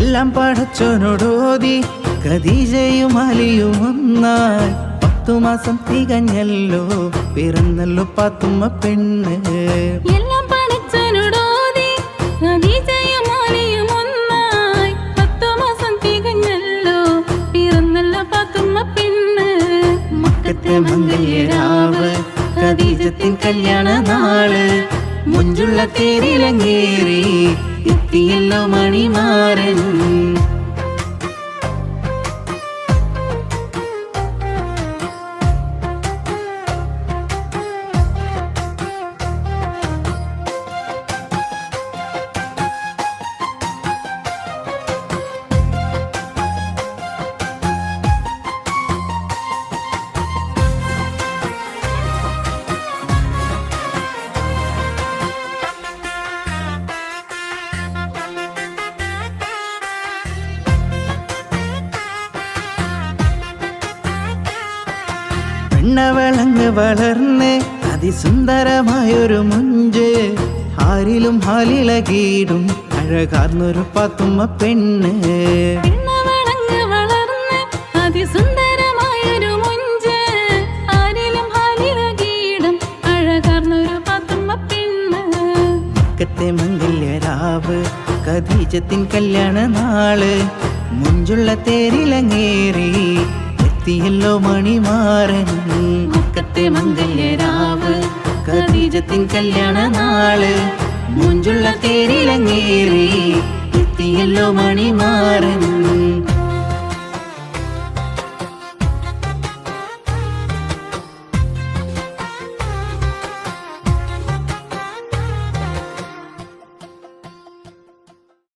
എല്ലാം പടച്ചോനോടോതി ഖദീജയും അലിയും ഒന്നായി 10 മാസം തികഞ്ഞല്ലോ പിറന്നല്ലോ പാത്തുമ്മ പെണ്ണ് എല്ലാം പടച്ചോനോടോതി ഖദീജയും അലിയും ഒന്നായി 10 മാസം തികഞ്ഞല്ലോ പിറന്നല്ലോ പാത്തുമ്മ പെണ്ണ് മക്കത്തെ മംഗല്യരാവ് ഖദീജത്തിൻ കല്യാണ നാള് മുഞ്ചുള്ള തേരിലങ്ങേറി എത്തിയല്ലോ മണിമാരൻ പെണ്ണവളങ്ങ് വളർന്ന് അതിസുന്ദരമായൊരു മുഞ്ച് ആരിലും ഹാലിളകീടും അഴകാർന്നൊരു പാത്തുമ്മ പെണ്ണ് പെണ്ണവളങ്ങ് വളർന്ന് അതിസുന്ദരമായൊരു മുഞ്ച് ആരിലും ഹാലിളകീടും അഴകാർന്നൊരു പാത്തുമ്മ പെണ്ണ് മക്കത്തെ മംഗല്യരാവ് ഖദീജത്തിൻ കല്യാണ നാള് മുഞ്ചുള്ള തേരിലങ്ങേറി എത്തിയല്ലോ മണിമാരൻ മക്കത്തെ മംഗല്യരാവ് ഖദീജത്തിൻ കല്യാണ നാള് മുഞ്ചുള്ള തേരിലങ്ങേറി എത്തിയല്ലോ മണിമാരൻ